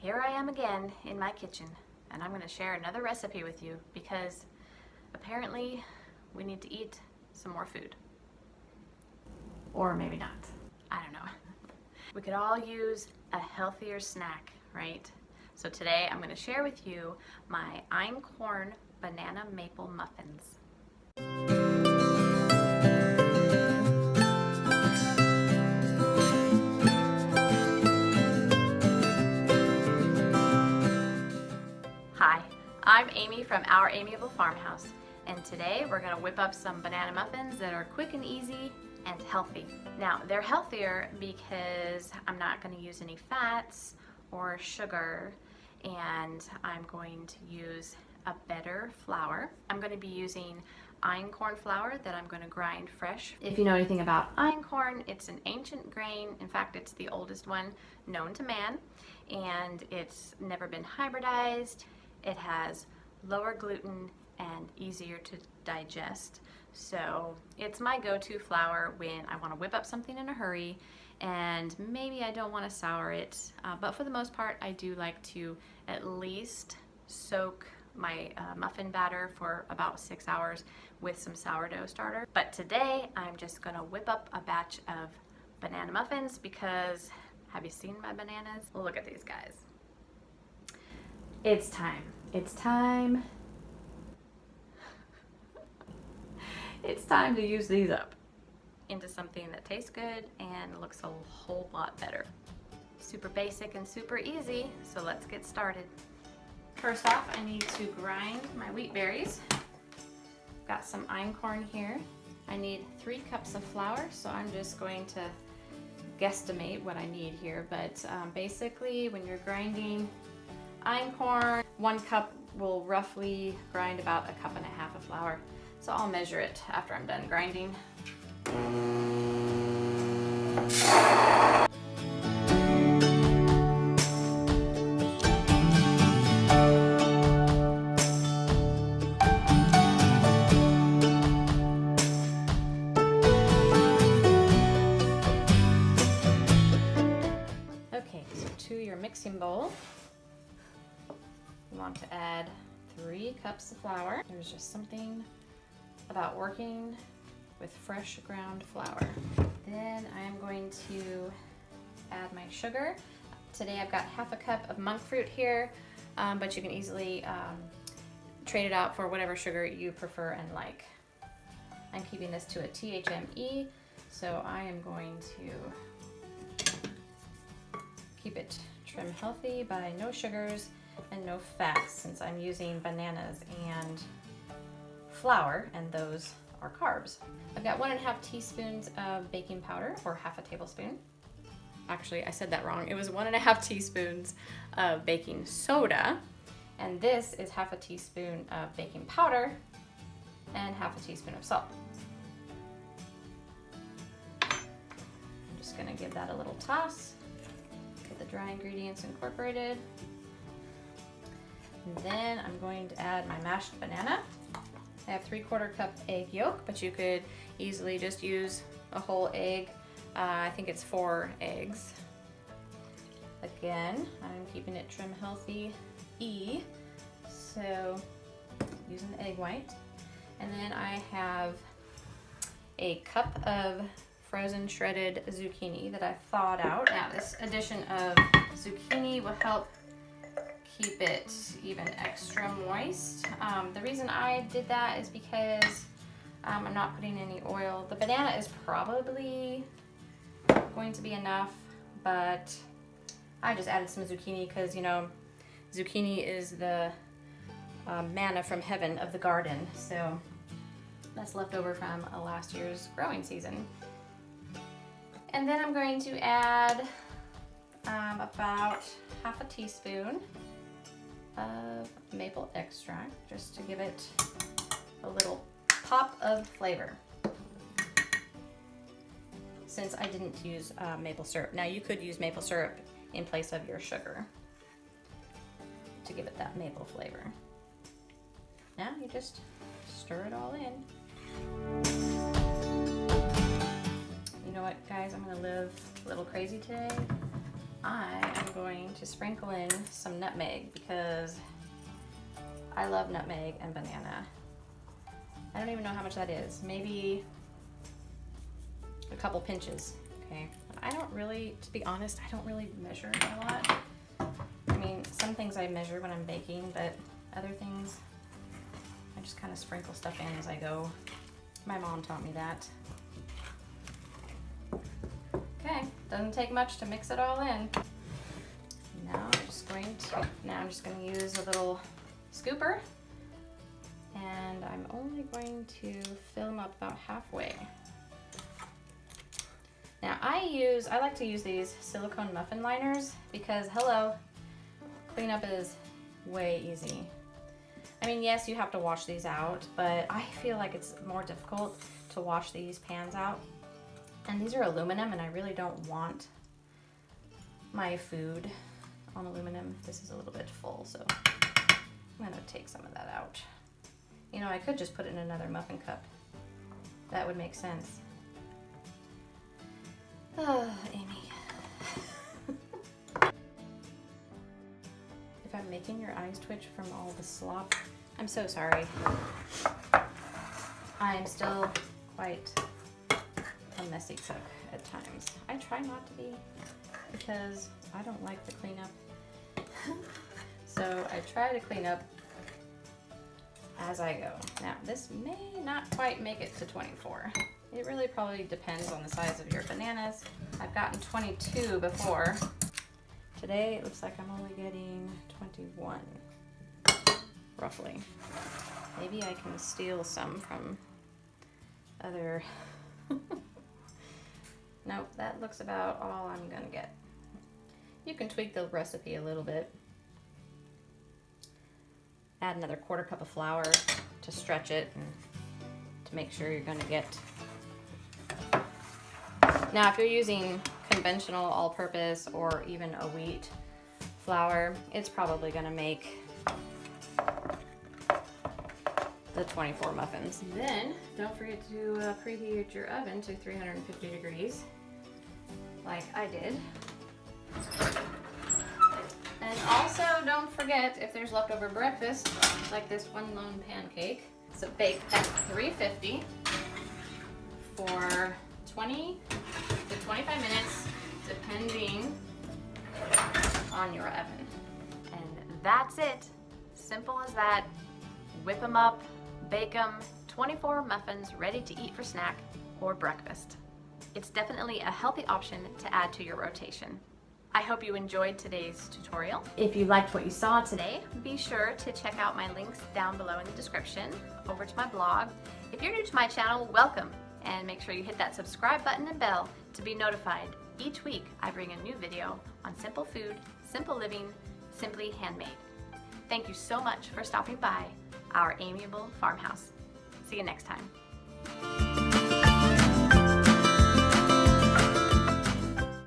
Here I am again in my kitchen, and I'm going to share another recipe with you because apparently we need to eat some more food. Or maybe not. I don't know. We could all use a healthier snack, right? So today I'm going to share with you my Einkorn banana maple muffins. Hi, I'm Amy from Our Amiable Farmhouse, and today we're going to whip up some banana muffins that are quick and easy and healthy. Now, they're healthier because I'm not going to use any fats or sugar, and I'm going to use a better flour. I'm going to be using einkorn flour that I'm going to grind fresh. If you know anything about einkorn, it's an ancient grain. In fact, it's the oldest one known to man, and it's never been hybridized. It has lower gluten and easier to digest. So it's my go-to flour when I want to whip up something in a hurry and maybe I don't want to sour it. But for the most part, I do like to at least soak my muffin batter for about 6 hours with some sourdough starter. But today I'm just gonna whip up a batch of banana muffins because have you seen my bananas? Look at these guys. It's time. It's time. It's time to use these up into something that tastes good and looks a whole lot better. Super basic and super easy, so let's get started. First off, I need to grind my wheat berries. Got some einkorn here. I need 3 cups of flour, so I'm just going to guesstimate what I need here. But basically, when you're grinding einkorn, 1 cup will roughly grind about 1.5 cups of flour. So I'll measure it after I'm done grinding. Okay, so to your mixing bowl, you want to add 3 cups of flour. There's just something about working with fresh ground flour. Then I'm going to add my sugar. Today I've got 1/2 cup of monk fruit here, but you can easily trade it out for whatever sugar you prefer and like. I'm keeping this to a THME, so I am going to keep it trim healthy by no sugars and no fats, since I'm using bananas and flour, and those are carbs. I've got 1.5 teaspoons of baking powder, or 1/2 tablespoon. Actually, I said that wrong. It was 1.5 teaspoons of baking soda, and this is 1/2 teaspoon of baking powder and 1/2 teaspoon of salt. I'm just gonna give that a little toss, get the dry ingredients incorporated. And then I'm going to add my mashed banana. I have 3/4 cup egg yolk, but you could easily just use a whole egg. I think it's 4 eggs. Again, I'm keeping it trim healthy so using the egg white. And then I have a cup of frozen shredded zucchini that I've thawed out. Now this addition of zucchini will help keep it even extra moist. The reason I did that is because I'm not putting any oil. The banana is probably going to be enough, but I just added some zucchini because, you know, zucchini is the manna from heaven of the garden. So that's left over from last year's growing season. And then I'm going to add about 1/2 teaspoon of maple extract, just to give it a little pop of flavor, since I didn't use maple syrup. Now you could use maple syrup in place of your sugar to give it that maple flavor. Now you just stir it all in. You know what, guys, I'm gonna live a little crazy today. I am going to sprinkle in some nutmeg because I love nutmeg and banana. I don't even know how much that is. Maybe a couple pinches, okay? I don't really, to be honest, I don't really measure a lot. I mean, some things I measure when I'm baking, but other things, I just kind of sprinkle stuff in as I go. My mom taught me that. Okay, doesn't take much to mix it all in. Now I'm just going to use a little scooper, and I'm only going to fill them up about halfway. Now I like to use these silicone muffin liners because, hello, cleanup is way easy. I mean, yes, you have to wash these out, but I feel like it's more difficult to wash these pans out. And these are aluminum, and I really don't want my food on aluminum. This is a little bit full, so I'm gonna take some of that out. You know, I could just put it in another muffin cup. That would make sense. Oh, Amy. If I'm making your eyes twitch from all the slop, I'm so sorry. I'm still quite a messy cook at times. I try not to be because I don't like the cleanup. So I try to clean up as I go. Now this may not quite make it to 24. It really probably depends on the size of your bananas. I've gotten 22 before. Today it looks like I'm only getting 21, roughly. Maybe I can steal some from other. Nope, that looks about all I'm gonna get. You can tweak the recipe a little bit. Add another 1/4 cup of flour to stretch it and to make sure you're gonna get. Now, if you're using conventional all-purpose or even a wheat flour, it's probably gonna make the 24 muffins. Then, don't forget to preheat your oven to 350 degrees, like I did. And also, don't forget, if there's leftover breakfast, like this one lone pancake, so bake at 350 for 20 to 25 minutes, depending on your oven. And that's it. Simple as that. Whip them up, bake them, 24 muffins ready to eat for snack or breakfast. It's definitely a healthy option to add to your rotation. I hope you enjoyed today's tutorial. If you liked what you saw today, be sure to check out my links down below in the description, over to my blog. If you're new to my channel, welcome, and make sure you hit that subscribe button and bell to be notified. Each week I bring a new video on simple food, simple living, simply handmade. Thank you so much for stopping by our amiable farmhouse. See you next time.